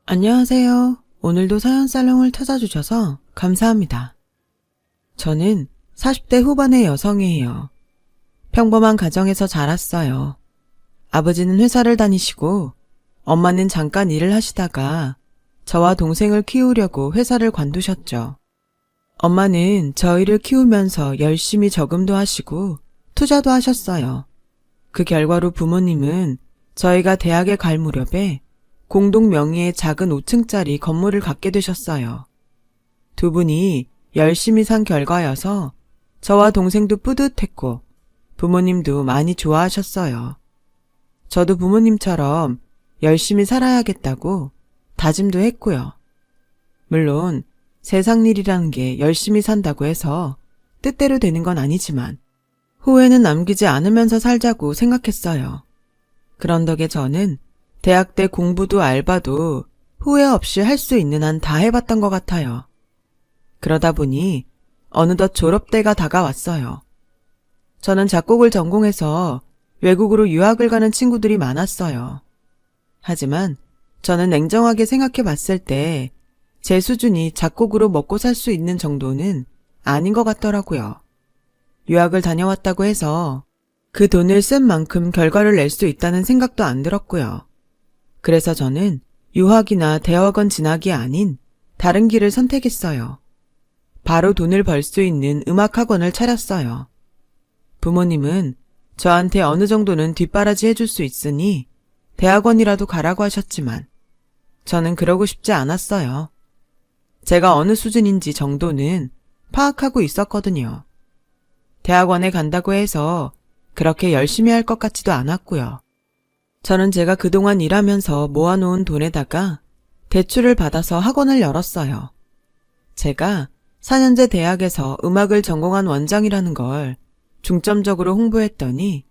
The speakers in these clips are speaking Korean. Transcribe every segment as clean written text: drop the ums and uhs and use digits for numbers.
안녕하세요. 오늘도 사연살롱을 찾아주셔서 감사합니다. 저는 40대 후반의 여성이에요. 평범한 가정에서 자랐어요. 아버지는 회사를 다니시고 엄마는 잠깐 일을 하시다가 저와 동생을 키우려고 회사를 관두셨죠. 엄마는 저희를 키우면서 열심히 저금도 하시고 투자도 하셨어요. 그 결과로 부모님은 저희가 대학에 갈 무렵에 공동 명의의 작은 5층짜리 건물을 갖게 되셨어요. 두 분이 열심히 산 결과여서 저와 동생도 뿌듯했고 부모님도 많이 좋아하셨어요. 저도 부모님처럼 열심히 살아야겠다고 다짐도 했고요. 물론 세상 일이라는 게 열심히 산다고 해서 뜻대로 되는 건 아니지만 후회는 남기지 않으면서 살자고 생각했어요. 그런 덕에 저는 대학 때 공부도 알바도 후회 없이 할 수 있는 한 다 해봤던 것 같아요. 그러다 보니 어느덧 졸업때가 다가왔어요. 저는 작곡을 전공해서 외국으로 유학을 가는 친구들이 많았어요. 하지만 저는 냉정하게 생각해 봤을 때 제 수준이 작곡으로 먹고 살 수 있는 정도는 아닌 것 같더라고요. 유학을 다녀왔다고 해서 그 돈을 쓴 만큼 결과를 낼 수 있다는 생각도 안 들었고요. 그래서 저는 유학이나 대학원 진학이 아닌 다른 길을 선택했어요. 바로 돈을 벌 수 있는 음악학원을 차렸어요. 부모님은 저한테 어느 정도는 뒷바라지 해줄 수 있으니 대학원이라도 가라고 하셨지만 저는 그러고 싶지 않았어요. 제가 어느 수준인지 정도는 파악하고 있었거든요. 대학원에 간다고 해서 그렇게 열심히 할 것 같지도 않았고요. 저는 제가 그동안 일하면서 모아놓은 돈에다가 대출을 받아서 학원을 열었어요. 제가 4년제 대학에서 음악을 전공한 원장이라는 걸 중점적으로 홍보했더니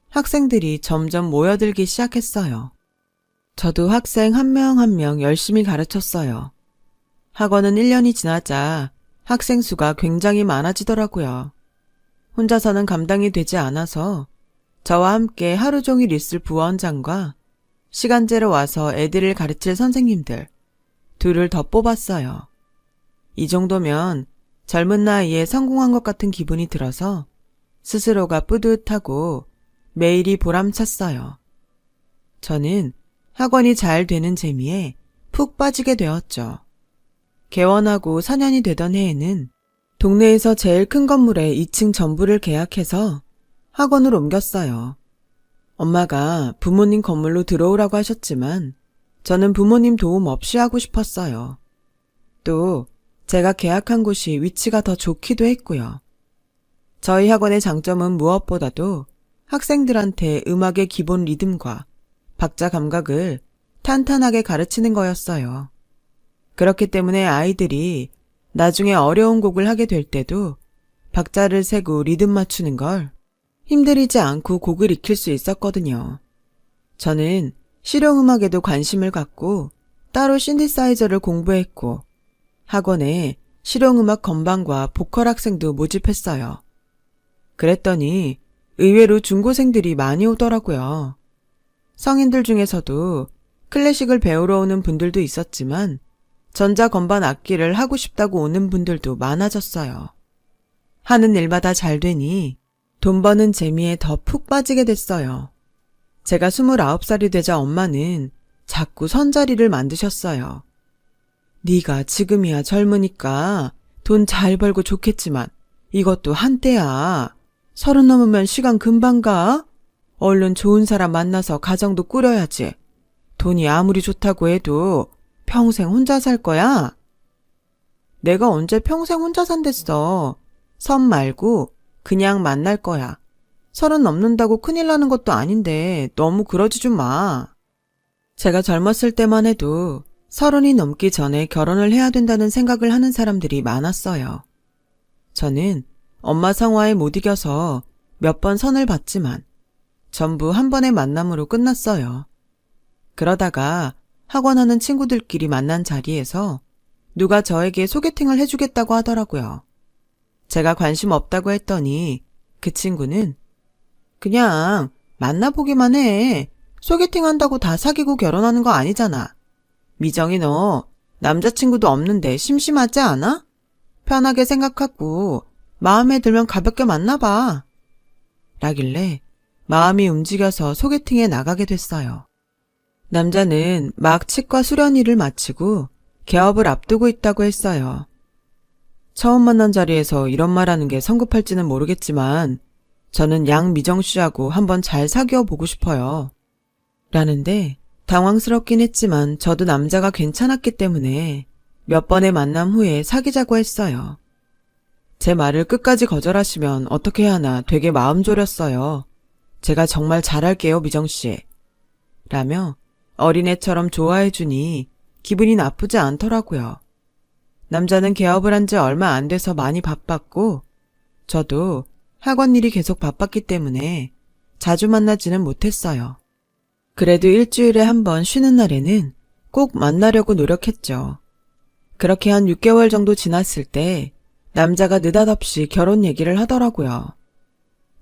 학생들이 점점 모여들기 시작했어요. 저도 학생 한 명 한 명 열심히 가르쳤어요. 학원은 1년이 지나자 학생 수가 굉장히 많아지더라고요. 혼자서는 감당이 되지 않아서 저와 함께 하루 종일 있을 부원장과 시간제로 와서 애들을 가르칠 선생님들 둘을 더 뽑았어요. 이 정도면 젊은 나이에 성공한 것 같은 기분이 들어서 스스로가 뿌듯하고 매일이 보람찼어요. 저는 학원이 잘 되는 재미에 푹 빠지게 되었죠. 개원하고 4년이 되던 해에는 동네에서 제일 큰 건물에 2층 전부를 계약해서 학원을 옮겼어요. 엄마가 부모님 건물로 들어오라고 하셨지만 저는 부모님 도움 없이 하고 싶었어요. 또 제가 계약한 곳이 위치가 더 좋기도 했고요. 저희 학원의 장점은 무엇보다도 학생들한테 음악의 기본 리듬과 박자 감각을 탄탄하게 가르치는 거였어요. 그렇기 때문에 아이들이 나중에 어려운 곡을 하게 될 때도 박자를 세고 리듬 맞추는 걸 힘들이지 않고 곡을 익힐 수 있었거든요. 저는 실용음악에도 관심을 갖고 따로 신디사이저를 공부했고 학원에 실용음악 건반과 보컬 학생도 모집했어요. 그랬더니 의외로 중고생들이 많이 오더라고요. 성인들 중에서도 클래식을 배우러 오는 분들도 있었지만 전자건반 악기를 하고 싶다고 오는 분들도 많아졌어요. 하는 일마다 잘 되니 돈 버는 재미에 더 푹 빠지게 됐어요. 제가 29살이 되자 엄마는 자꾸 선자리를 만드셨어요. 네가 지금이야 젊으니까 돈 잘 벌고 좋겠지만 이것도 한때야. 30 넘으면 시간 금방 가. 얼른 좋은 사람 만나서 가정도 꾸려야지. 돈이 아무리 좋다고 해도 평생 혼자 살 거야? 내가 언제 평생 혼자 산댔어. 선 말고 그냥 만날 거야. 30 넘는다고 큰일 나는 것도 아닌데 너무 그러지 좀 마. 제가 젊었을 때만 해도 30이 넘기 전에 결혼을 해야 된다는 생각을 하는 사람들이 많았어요. 저는 엄마 성화에 못 이겨서 몇 번 선을 봤지만 전부 한 번의 만남으로 끝났어요. 그러다가 학원하는 친구들끼리 만난 자리에서 누가 저에게 소개팅을 해주겠다고 하더라고요. 제가 관심 없다고 했더니 그 친구는 그냥 만나보기만 해. 소개팅 한다고 다 사귀고 결혼하는 거 아니잖아. 미정이 너 남자친구도 없는데 심심하지 않아? 편하게 생각하고 마음에 들면 가볍게 만나봐. 라길래 마음이 움직여서 소개팅에 나가게 됐어요. 남자는 막 치과 수련일을 마치고 개업을 앞두고 있다고 했어요. 처음 만난 자리에서 이런 말하는 게 성급할지는 모르겠지만 저는 양미정 씨하고 한번 잘 사귀어 보고 싶어요. 라는데 당황스럽긴 했지만 저도 남자가 괜찮았기 때문에 몇 번의 만남 후에 사귀자고 했어요. 제 말을 끝까지 거절하시면 어떻게 해야 하나 되게 마음 졸였어요. 제가 정말 잘할게요, 미정씨. 라며 어린애처럼 좋아해주니 기분이 나쁘지 않더라고요. 남자는 개업을 한 지 얼마 안 돼서 많이 바빴고 저도 학원 일이 계속 바빴기 때문에 자주 만나지는 못했어요. 그래도 일주일에 한 번 쉬는 날에는 꼭 만나려고 노력했죠. 그렇게 한 6개월 정도 지났을 때 남자가 느닷없이 결혼 얘기를 하더라고요.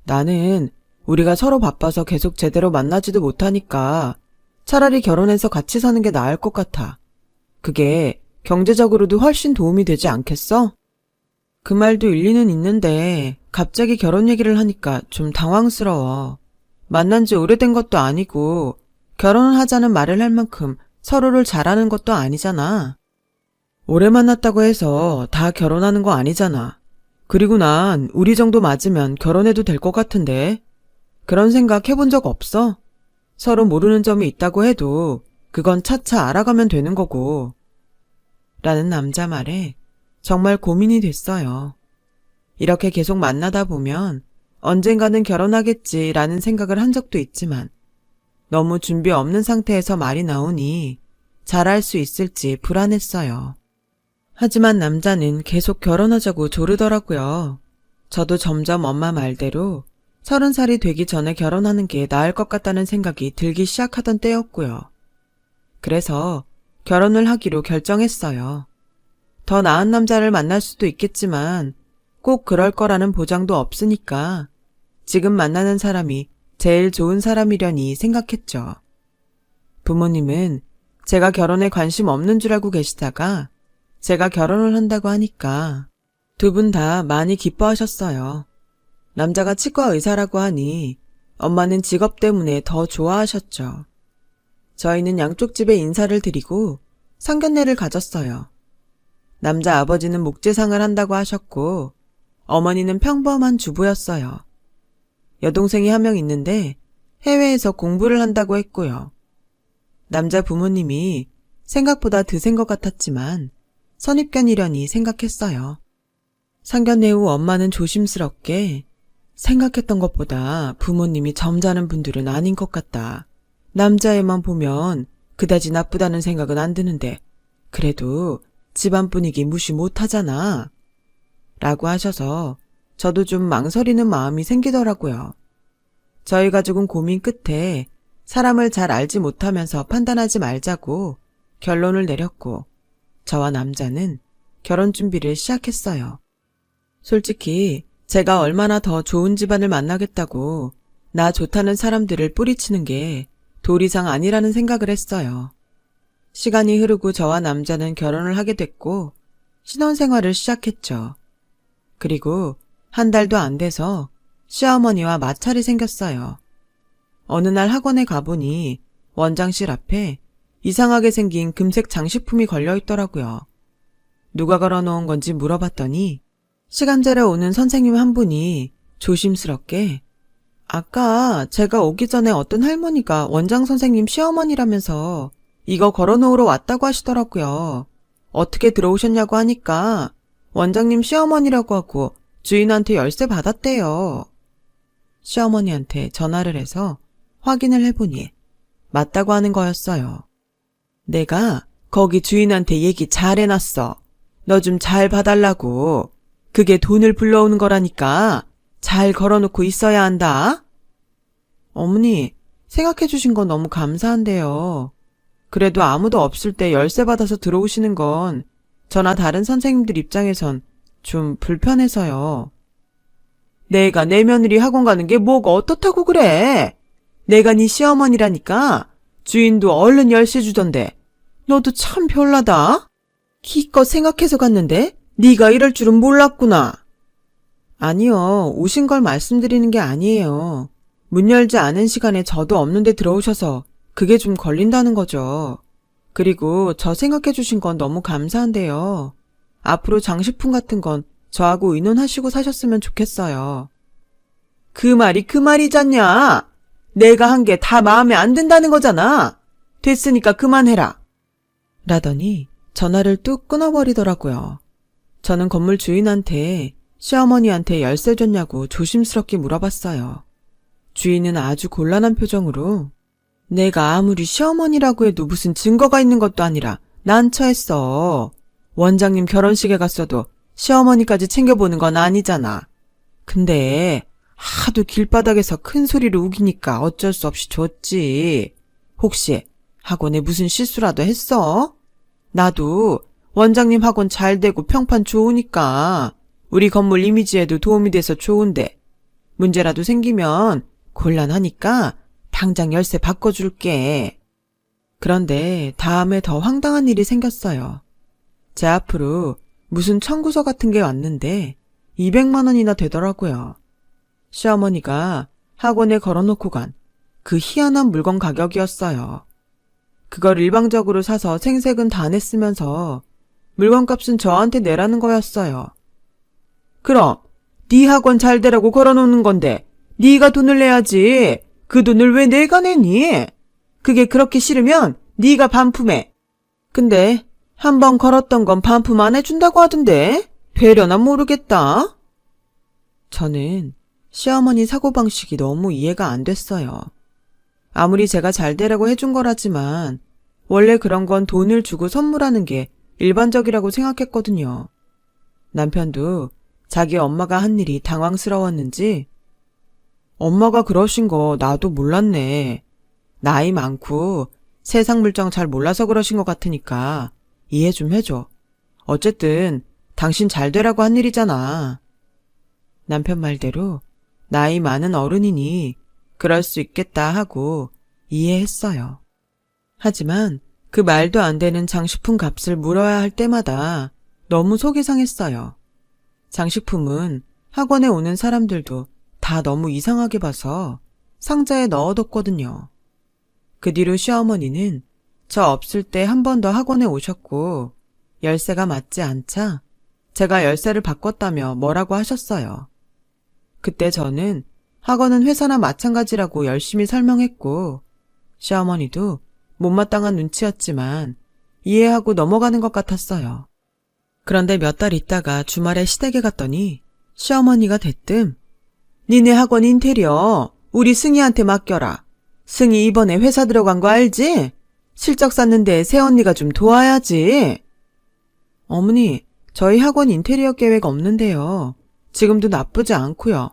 나는 우리가 서로 바빠서 계속 제대로 만나지도 못하니까 차라리 결혼해서 같이 사는 게 나을 것 같아. 그게 경제적으로도 훨씬 도움이 되지 않겠어? 그 말도 일리는 있는데 갑자기 결혼 얘기를 하니까 좀 당황스러워. 만난 지 오래된 것도 아니고 결혼을 하자는 말을 할 만큼 서로를 잘 아는 것도 아니잖아. 오래 만났다고 해서 다 결혼하는 거 아니잖아. 그리고 난 우리 정도 맞으면 결혼해도 될 것 같은데. 그런 생각 해본 적 없어? 서로 모르는 점이 있다고 해도 그건 차차 알아가면 되는 거고. 라는 남자 말에 정말 고민이 됐어요. 이렇게 계속 만나다 보면 언젠가는 결혼하겠지라는 생각을 한 적도 있지만 너무 준비 없는 상태에서 말이 나오니 잘할 수 있을지 불안했어요. 하지만 남자는 계속 결혼하자고 조르더라고요. 저도 점점 엄마 말대로 30살이 되기 전에 결혼하는 게 나을 것 같다는 생각이 들기 시작하던 때였고요. 그래서 결혼을 하기로 결정했어요. 더 나은 남자를 만날 수도 있겠지만 꼭 그럴 거라는 보장도 없으니까 지금 만나는 사람이 제일 좋은 사람이려니 생각했죠. 부모님은 제가 결혼에 관심 없는 줄 알고 계시다가 제가 결혼을 한다고 하니까 두 분 다 많이 기뻐하셨어요. 남자가 치과 의사라고 하니 엄마는 직업 때문에 더 좋아하셨죠. 저희는 양쪽 집에 인사를 드리고 상견례를 가졌어요. 남자 아버지는 목재상을 한다고 하셨고 어머니는 평범한 주부였어요. 여동생이 한 명 있는데 해외에서 공부를 한다고 했고요. 남자 부모님이 생각보다 드센 것 같았지만 선입견이려니 생각했어요. 상견례 후 엄마는 조심스럽게 생각했던 것보다 부모님이 점잖은 분들은 아닌 것 같다. 남자애만 보면 그다지 나쁘다는 생각은 안 드는데 그래도 집안 분위기 무시 못하잖아. 라고 하셔서 저도 좀 망설이는 마음이 생기더라고요. 저희 가족은 고민 끝에 사람을 잘 알지 못하면서 판단하지 말자고 결론을 내렸고 저와 남자는 결혼 준비를 시작했어요. 솔직히 제가 얼마나 더 좋은 집안을 만나겠다고 나 좋다는 사람들을 뿌리치는 게 도리상 아니라는 생각을 했어요. 시간이 흐르고 저와 남자는 결혼을 하게 됐고 신혼생활을 시작했죠. 그리고 한 달도 안 돼서 시어머니와 마찰이 생겼어요. 어느 날 학원에 가보니 원장실 앞에 이상하게 생긴 금색 장식품이 걸려 있더라고요. 누가 걸어놓은 건지 물어봤더니 시간제로 오는 선생님 한 분이 조심스럽게 아까 제가 오기 전에 어떤 할머니가 원장 선생님 시어머니라면서 이거 걸어놓으러 왔다고 하시더라고요. 어떻게 들어오셨냐고 하니까 원장님 시어머니라고 하고 주인한테 열쇠 받았대요. 시어머니한테 전화를 해서 확인을 해보니 맞다고 하는 거였어요. 내가 거기 주인한테 얘기 잘 해놨어. 너 좀 잘 봐달라고. 그게 돈을 불러오는 거라니까 잘 걸어놓고 있어야 한다. 어머니, 생각해 주신 건 너무 감사한데요. 그래도 아무도 없을 때 열쇠 받아서 들어오시는 건 저나 다른 선생님들 입장에선 좀 불편해서요. 내가 내 며느리 학원 가는 게 뭐가 어떻다고 그래. 내가 네 시어머니라니까 주인도 얼른 열쇠 주던데 너도 참 별나다. 기껏 생각해서 갔는데 네가 이럴 줄은 몰랐구나. 아니요, 오신 걸 말씀드리는 게 아니에요. 문 열지 않은 시간에 저도 없는데 들어오셔서 그게 좀 걸린다는 거죠. 그리고 저 생각해 주신 건 너무 감사한데요. 앞으로 장식품 같은 건 저하고 의논하시고 사셨으면 좋겠어요. 그 말이 그 말이잖냐? 내가 한 게 다 마음에 안 든다는 거잖아. 됐으니까 그만해라. 라더니 전화를 뚝 끊어버리더라고요. 저는 건물 주인한테 시어머니한테 열쇠 줬냐고 조심스럽게 물어봤어요. 주인은 아주 곤란한 표정으로 내가 아무리 시어머니라고 해도 무슨 증거가 있는 것도 아니라 난처했어. 원장님 결혼식에 갔어도 시어머니까지 챙겨보는 건 아니잖아. 근데 하도 길바닥에서 큰 소리로 우기니까 어쩔 수 없이 줬지. 혹시 학원에 무슨 실수라도 했어? 나도 원장님 학원 잘 되고 평판 좋으니까 우리 건물 이미지에도 도움이 돼서 좋은데 문제라도 생기면 곤란하니까 당장 열쇠 바꿔줄게. 그런데 다음에 더 황당한 일이 생겼어요. 제 앞으로 무슨 청구서 같은 게 왔는데 200만 원이나 되더라고요. 시어머니가 학원에 걸어놓고 간 그 희한한 물건 가격이었어요. 그걸 일방적으로 사서 생색은 다 냈으면서 물건값은 저한테 내라는 거였어요. 그럼 네 학원 잘 되라고 걸어놓는 건데 네가 돈을 내야지. 그 돈을 왜 내가 내니? 그게 그렇게 싫으면 네가 반품해. 근데 한번 걸었던 건 반품 안 해준다고 하던데 되려나 모르겠다. 저는 시어머니 사고방식이 너무 이해가 안 됐어요. 아무리 제가 잘 되라고 해준 거라지만 원래 그런 건 돈을 주고 선물하는 게 일반적이라고 생각했거든요. 남편도 자기 엄마가 한 일이 당황스러웠는지 엄마가 그러신 거 나도 몰랐네. 나이 많고 세상 물정 잘 몰라서 그러신 것 같으니까 이해 좀 해줘. 어쨌든 당신 잘 되라고 한 일이잖아. 남편 말대로 나이 많은 어른이니 그럴 수 있겠다 하고 이해했어요. 하지만 그 말도 안 되는 장식품 값을 물어야 할 때마다 너무 속이 상했어요. 장식품은 학원에 오는 사람들도 다 너무 이상하게 봐서 상자에 넣어뒀거든요. 그 뒤로 시어머니는 저 없을 때 한 번 더 학원에 오셨고 열쇠가 맞지 않자 제가 열쇠를 바꿨다며 뭐라고 하셨어요. 그때 저는 학원은 회사나 마찬가지라고 열심히 설명했고 시어머니도 못마땅한 눈치였지만 이해하고 넘어가는 것 같았어요. 그런데 몇 달 있다가 주말에 시댁에 갔더니 시어머니가 대뜸 니네 학원 인테리어 우리 승희한테 맡겨라. 승희 이번에 회사 들어간 거 알지? 실적 쌓는데 새언니가 좀 도와야지. 어머니, 저희 학원 인테리어 계획 없는데요. 지금도 나쁘지 않고요.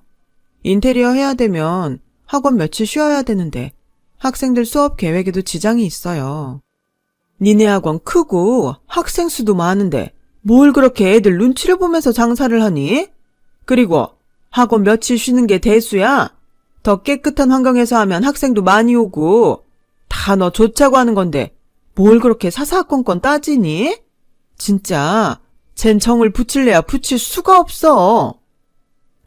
인테리어 해야 되면 학원 며칠 쉬어야 되는데 학생들 수업 계획에도 지장이 있어요. 니네 학원 크고 학생 수도 많은데 뭘 그렇게 애들 눈치를 보면서 장사를 하니? 그리고 학원 며칠 쉬는 게 대수야? 더 깨끗한 환경에서 하면 학생도 많이 오고 다 너 좋자고 하는 건데 뭘 그렇게 사사건건 따지니? 진짜 쟨 정을 붙일래야 붙일 수가 없어.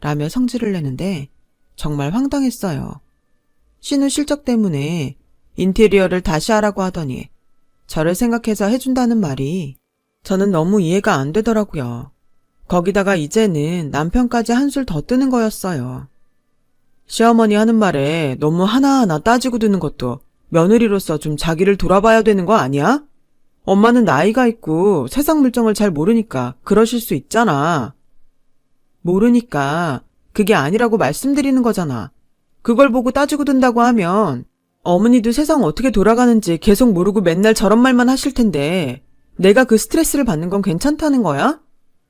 라며 성질을 내는데 정말 황당했어요. 신우 실적 때문에 인테리어를 다시 하라고 하더니 저를 생각해서 해준다는 말이 저는 너무 이해가 안 되더라고요. 거기다가 이제는 남편까지 한술 더 뜨는 거였어요. 시어머니 하는 말에 너무 하나하나 따지고 드는 것도 며느리로서 좀 자기를 돌아봐야 되는 거 아니야? 엄마는 나이가 있고 세상 물정을 잘 모르니까 그러실 수 있잖아. 모르니까 그게 아니라고 말씀드리는 거잖아. 그걸 보고 따지고 든다고 하면 어머니도 세상 어떻게 돌아가는지 계속 모르고 맨날 저런 말만 하실 텐데 내가 그 스트레스를 받는 건 괜찮다는 거야?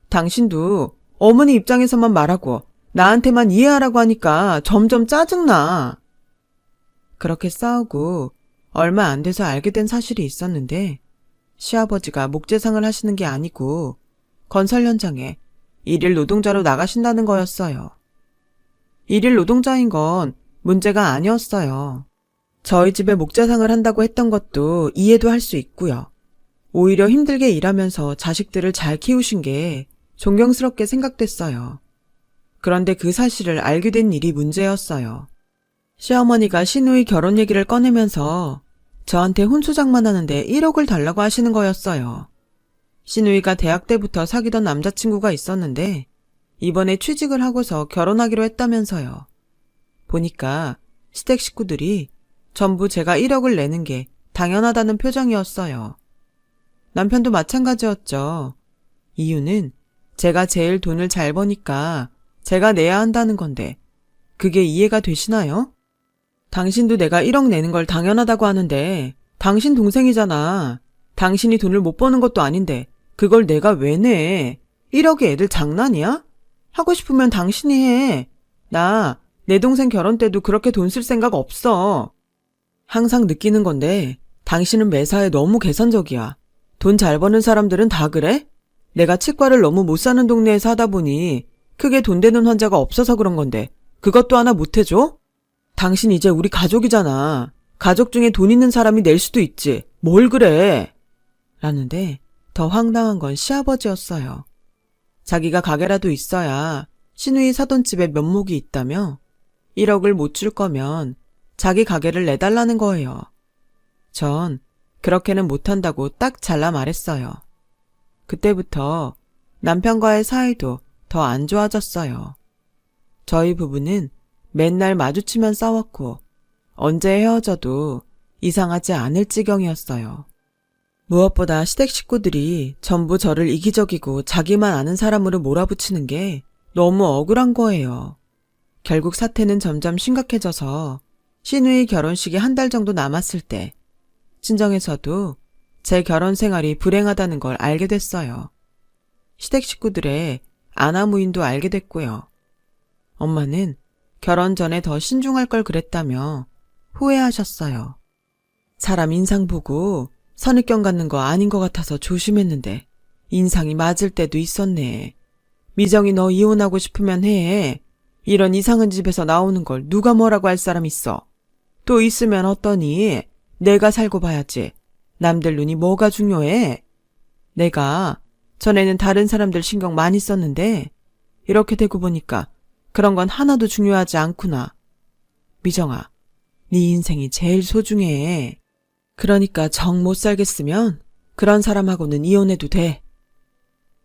당신도 어머니 입장에서만 말하고 나한테만 이해하라고 하니까 점점 짜증나. 그렇게 싸우고 얼마 안 돼서 알게 된 사실이 있었는데 시아버지가 목재상을 하시는 게 아니고 건설 현장에 일일 노동자로 나가신다는 거였어요. 일일 노동자인 건 문제가 아니었어요. 저희 집에 목재상을 한다고 했던 것도 이해도 할 수 있고요. 오히려 힘들게 일하면서 자식들을 잘 키우신 게 존경스럽게 생각됐어요. 그런데 그 사실을 알게 된 일이 문제였어요. 시어머니가 시누이 결혼 얘기를 꺼내면서 저한테 혼수장만 하는데 1억을 달라고 하시는 거였어요. 시누이가 대학 때부터 사귀던 남자친구가 있었는데 이번에 취직을 하고서 결혼하기로 했다면서요. 보니까 시댁 식구들이 전부 제가 1억을 내는 게 당연하다는 표정이었어요. 남편도 마찬가지였죠. 이유는 제가 제일 돈을 잘 버니까 제가 내야 한다는 건데 그게 이해가 되시나요? 당신도 내가 1억 내는 걸 당연하다고 하는데 당신 동생이잖아. 당신이 돈을 못 버는 것도 아닌데 그걸 내가 왜 내? 1억에 애들 장난이야? 하고 싶으면 당신이 해. 나 내 동생 결혼 때도 그렇게 돈 쓸 생각 없어. 항상 느끼는 건데 당신은 매사에 너무 계산적이야. 돈 잘 버는 사람들은 다 그래? 내가 치과를 너무 못 사는 동네에 사다 보니 크게 돈 되는 환자가 없어서 그런 건데 그것도 하나 못 해줘? 당신 이제 우리 가족이잖아. 가족 중에 돈 있는 사람이 낼 수도 있지. 뭘 그래? 라는데 더 황당한 건 시아버지였어요. 자기가 가게라도 있어야 시누이 사돈 집에 면목이 있다며 1억을 못 줄 거면 자기 가게를 내달라는 거예요. 전 그렇게는 못한다고 딱 잘라 말했어요. 그때부터 남편과의 사이도 더 안 좋아졌어요. 저희 부부는 맨날 마주치면 싸웠고 언제 헤어져도 이상하지 않을 지경이었어요. 무엇보다 시댁 식구들이 전부 저를 이기적이고 자기만 아는 사람으로 몰아붙이는 게 너무 억울한 거예요. 결국 사태는 점점 심각해져서 시누이 결혼식이 한 달 정도 남았을 때 친정에서도 제 결혼 생활이 불행하다는 걸 알게 됐어요. 시댁 식구들의 아나무인도 알게 됐고요. 엄마는 결혼 전에 더 신중할 걸 그랬다며 후회하셨어요. 사람 인상 보고 선입견 갖는 거 아닌 것 같아서 조심했는데 인상이 맞을 때도 있었네. 미정이 너 이혼하고 싶으면 해. 이런 이상한 집에서 나오는 걸 누가 뭐라고 할 사람 있어. 또 있으면 어떠니? 내가 살고 봐야지. 남들 눈이 뭐가 중요해? 내가 전에는 다른 사람들 신경 많이 썼는데 이렇게 되고 보니까 그런 건 하나도 중요하지 않구나. 미정아, 네 인생이 제일 소중해. 그러니까 정 못 살겠으면 그런 사람하고는 이혼해도 돼.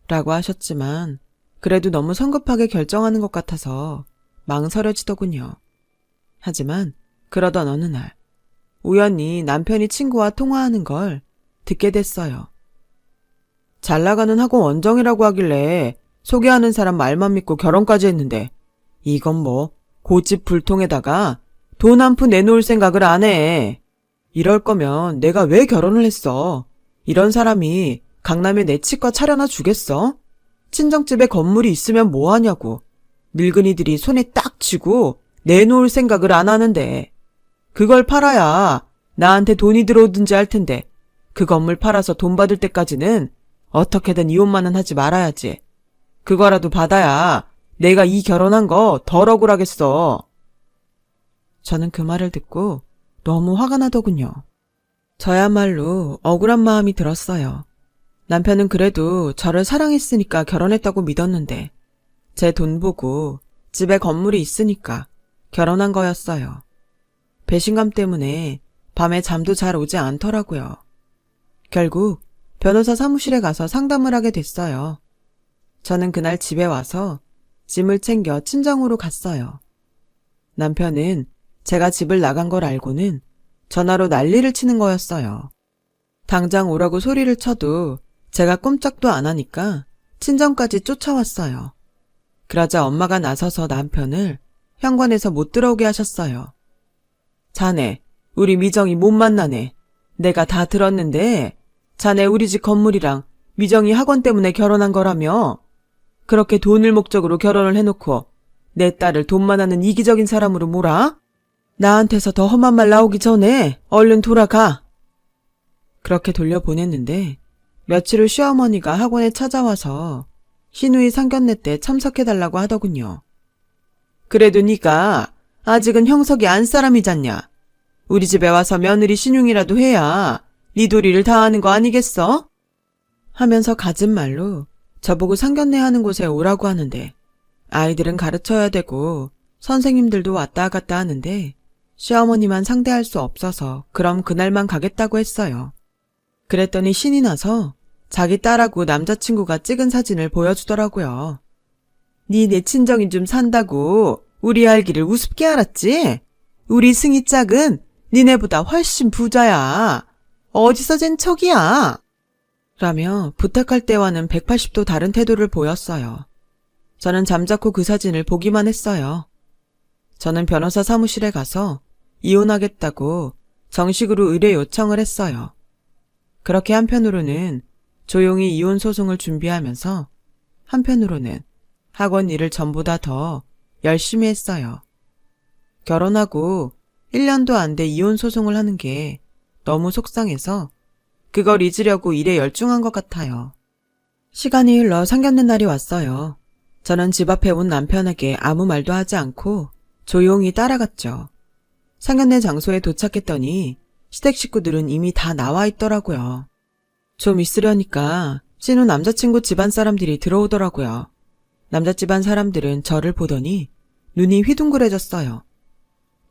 라고 하셨지만 그래도 너무 성급하게 결정하는 것 같아서 망설여지더군요. 하지만 그러던 어느 날 우연히 남편이 친구와 통화하는 걸 듣게 됐어요. 잘 나가는 학원 원정이라고 하길래 소개하는 사람 말만 믿고 결혼까지 했는데 이건 뭐 고집불통에다가 돈 한 푼 내놓을 생각을 안 해. 이럴 거면 내가 왜 결혼을 했어? 이런 사람이 강남에 내 치과 차려놔 주겠어? 친정집에 건물이 있으면 뭐 하냐고. 늙은이들이 손에 딱 쥐고 내놓을 생각을 안 하는데 그걸 팔아야 나한테 돈이 들어오든지 할 텐데 그 건물 팔아서 돈 받을 때까지는 어떻게든 이혼만은 하지 말아야지. 그거라도 받아야 내가 이 결혼한 거 덜 억울하겠어. 저는 그 말을 듣고 너무 화가 나더군요. 저야말로 억울한 마음이 들었어요. 남편은 그래도 저를 사랑했으니까 결혼했다고 믿었는데 제 돈 보고 집에 건물이 있으니까 결혼한 거였어요. 배신감 때문에 밤에 잠도 잘 오지 않더라고요. 결국 변호사 사무실에 가서 상담을 하게 됐어요. 저는 그날 집에 와서 짐을 챙겨 친정으로 갔어요. 남편은 제가 집을 나간 걸 알고는 전화로 난리를 치는 거였어요. 당장 오라고 소리를 쳐도 제가 꼼짝도 안 하니까 친정까지 쫓아왔어요. 그러자 엄마가 나서서 남편을 현관에서 못 들어오게 하셨어요. 자네, 우리 미정이 못 만나네. 내가 다 들었는데 자네 우리 집 건물이랑 미정이 학원 때문에 결혼한 거라며? 그렇게 돈을 목적으로 결혼을 해놓고 내 딸을 돈만 하는 이기적인 사람으로 몰아? 나한테서 더 험한 말 나오기 전에 얼른 돌아가. 그렇게 돌려보냈는데 며칠 후 시어머니가 학원에 찾아와서 시누이 상견례 때 참석해달라고 하더군요. 그래도 네가 아직은 형석이 안 사람이잖냐. 우리 집에 와서 며느리 신용이라도 해야 네 도리를 다하는 거 아니겠어? 하면서 갖은 말로 저보고 상견례 하는 곳에 오라고 하는데 아이들은 가르쳐야 되고 선생님들도 왔다 갔다 하는데 시어머니만 상대할 수 없어서 그럼 그날만 가겠다고 했어요. 그랬더니 신이 나서 자기 딸하고 남자친구가 찍은 사진을 보여주더라고요. 니 내 친정인 좀 산다고 우리 알기를 우습게 알았지? 우리 승희 짝은 니네보다 훨씬 부자야. 어디서 잰 척이야? 라며 부탁할 때와는 180도 다른 태도를 보였어요. 저는 잠자코 그 사진을 보기만 했어요. 저는 변호사 사무실에 가서 이혼하겠다고 정식으로 의뢰 요청을 했어요. 그렇게 한편으로는 조용히 이혼 소송을 준비하면서 한편으로는 학원 일을 전보다 더 열심히 했어요. 결혼하고 1년도 안 돼 이혼 소송을 하는 게 너무 속상해서 그걸 잊으려고 일에 열중한 것 같아요. 시간이 흘러 상견례 날이 왔어요. 저는 집 앞에 온 남편에게 아무 말도 하지 않고 조용히 따라갔죠. 상견례 장소에 도착했더니 시댁 식구들은 이미 다 나와 있더라고요. 좀 있으려니까 신우 남자친구 집안 사람들이 들어오더라고요. 남자 집안 사람들은 저를 보더니 눈이 휘둥그레졌어요.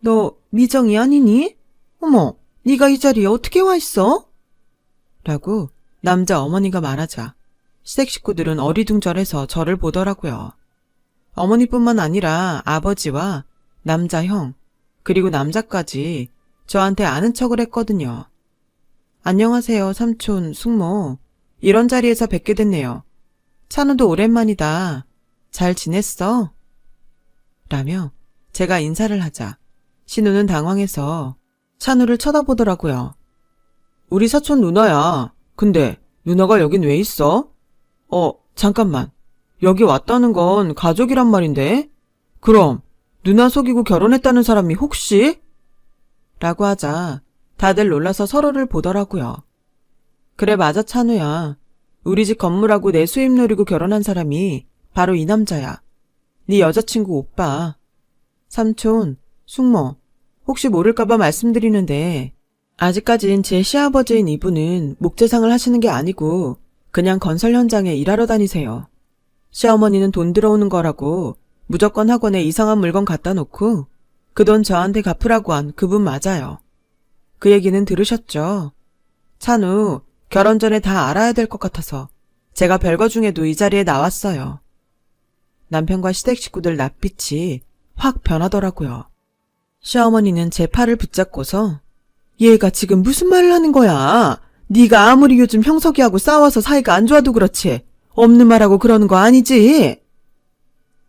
너 미정이 아니니? 어머, 네가 이 자리에 어떻게 와 있어? 라고 남자 어머니가 말하자 시댁 식구들은 어리둥절해서 저를 보더라고요. 어머니뿐만 아니라 아버지와 남자 형, 그리고 남자까지 저한테 아는 척을 했거든요. 안녕하세요, 삼촌, 숙모. 이런 자리에서 뵙게 됐네요. 찬우도 오랜만이다. 잘 지냈어? 라며 제가 인사를 하자 신우는 당황해서 찬우를 쳐다보더라고요. 우리 사촌 누나야. 근데 누나가 여긴 왜 있어? 잠깐만. 여기 왔다는 건 가족이란 말인데? 그럼 누나 속이고 결혼했다는 사람이 혹시? 라고 하자 다들 놀라서 서로를 보더라고요. 그래 맞아 찬우야. 우리 집 건물하고 내 수입 노리고 결혼한 사람이 바로 이 남자야. 네 여자친구 오빠. 삼촌, 숙모, 혹시 모를까봐 말씀드리는데 아직까진 제 시아버지인 이분은 목재상을 하시는 게 아니고 그냥 건설 현장에 일하러 다니세요. 시어머니는 돈 들어오는 거라고 무조건 학원에 이상한 물건 갖다 놓고 그 돈 저한테 갚으라고 한 그분 맞아요. 그 얘기는 들으셨죠? 찬우, 결혼 전에 다 알아야 될 것 같아서 제가 별거 중에도 이 자리에 나왔어요. 남편과 시댁 식구들 낯빛이 확 변하더라고요. 시어머니는 제 팔을 붙잡고서 얘가 지금 무슨 말을 하는 거야? 네가 아무리 요즘 형석이하고 싸워서 사이가 안 좋아도 그렇지 없는 말하고 그러는 거 아니지?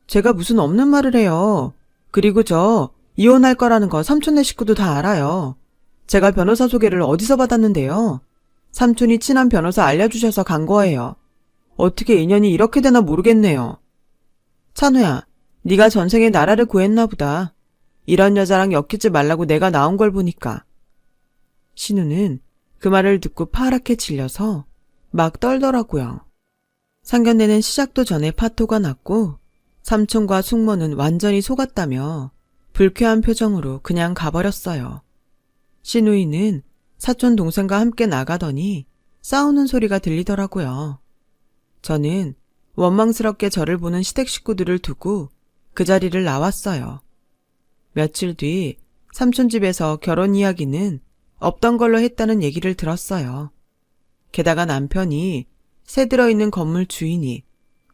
제가 무슨 없는 말을 해요. 그리고 저 이혼할 거라는 거 삼촌네 식구도 다 알아요. 제가 변호사 소개를 어디서 받았는데요. 삼촌이 친한 변호사 알려주셔서 간 거예요. 어떻게 인연이 이렇게 되나 모르겠네요. 찬우야, 네가 전생에 나라를 구했나 보다. 이런 여자랑 엮이지 말라고 내가 나온 걸 보니까. 신우는 그 말을 듣고 파랗게 질려서 막 떨더라고요. 상견례는 시작도 전에 파토가 났고 삼촌과 숙모는 완전히 속았다며 불쾌한 표정으로 그냥 가버렸어요. 신우이는 사촌 동생과 함께 나가더니 싸우는 소리가 들리더라고요. 저는 원망스럽게 저를 보는 시댁 식구들을 두고 그 자리를 나왔어요. 며칠 뒤 삼촌 집에서 결혼 이야기는 없던 걸로 했다는 얘기를 들었어요. 게다가 남편이 새 들어있는 건물 주인이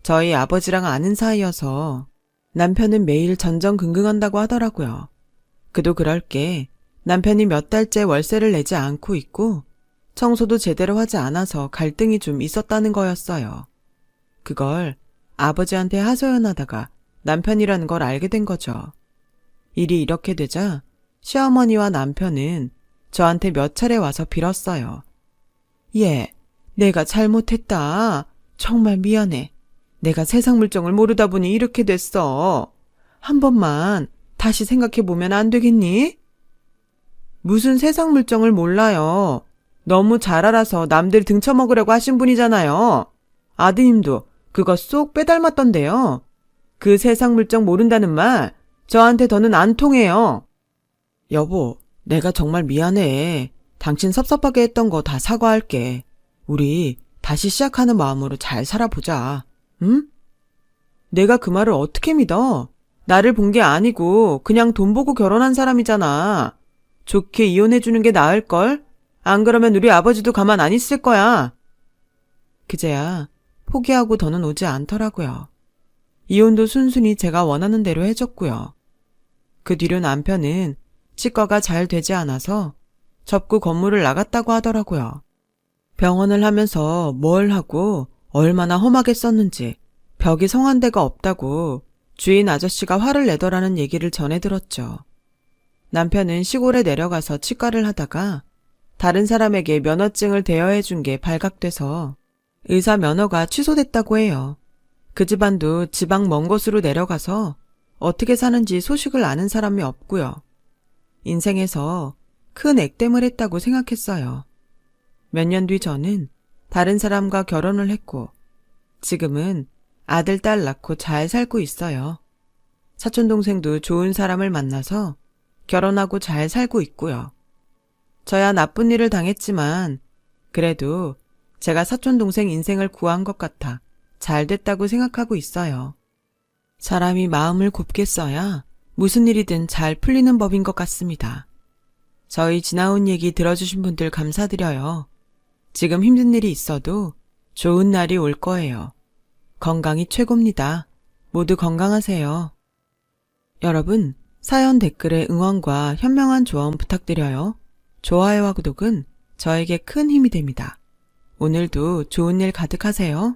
저희 아버지랑 아는 사이여서 남편은 매일 전전긍긍한다고 하더라고요. 그도 그럴 게 남편이 몇 달째 월세를 내지 않고 있고 청소도 제대로 하지 않아서 갈등이 좀 있었다는 거였어요. 그걸 아버지한테 하소연하다가 남편이라는 걸 알게 된 거죠. 일이 이렇게 되자 시어머니와 남편은 저한테 몇 차례 와서 빌었어요. 얘, 내가 잘못했다. 정말 미안해. 내가 세상 물정을 모르다 보니 이렇게 됐어. 한 번만 다시 생각해보면 안 되겠니? 무슨 세상 물정을 몰라요. 너무 잘 알아서 남들 등쳐먹으려고 하신 분이잖아요. 아드님도 그거 쏙 빼닮았던데요. 그 세상 물정 모른다는 말 저한테 더는 안 통해요. 여보, 내가 정말 미안해. 당신 섭섭하게 했던 거 다 사과할게. 우리 다시 시작하는 마음으로 잘 살아보자. 응? 내가 그 말을 어떻게 믿어? 나를 본 게 아니고 그냥 돈 보고 결혼한 사람이잖아. 좋게 이혼해주는 게 나을걸? 안 그러면 우리 아버지도 가만 안 있을 거야. 그제야 포기하고 더는 오지 않더라고요. 이혼도 순순히 제가 원하는 대로 해줬고요. 그 뒤로 남편은 치과가 잘 되지 않아서 접고 건물을 나갔다고 하더라고요. 병원을 하면서 뭘 하고 얼마나 험하게 썼는지 벽이 성한 데가 없다고 주인 아저씨가 화를 내더라는 얘기를 전해 들었죠. 남편은 시골에 내려가서 치과를 하다가 다른 사람에게 면허증을 대여해 준 게 발각돼서 의사 면허가 취소됐다고 해요. 그 집안도 지방 먼 곳으로 내려가서 어떻게 사는지 소식을 아는 사람이 없고요. 인생에서 큰 액땜을 했다고 생각했어요. 몇 년 뒤 저는 다른 사람과 결혼을 했고 지금은 아들, 딸 낳고 잘 살고 있어요. 사촌동생도 좋은 사람을 만나서 결혼하고 잘 살고 있고요. 저야 나쁜 일을 당했지만 그래도 제가 사촌동생 인생을 구한 것 같아 잘 됐다고 생각하고 있어요. 사람이 마음을 곱게 써야 무슨 일이든 잘 풀리는 법인 것 같습니다. 저희 지나온 얘기 들어주신 분들 감사드려요. 지금 힘든 일이 있어도 좋은 날이 올 거예요. 건강이 최고입니다. 모두 건강하세요. 여러분, 사연 댓글에 응원과 현명한 조언 부탁드려요. 좋아요와 구독은 저에게 큰 힘이 됩니다. 오늘도 좋은 일 가득하세요.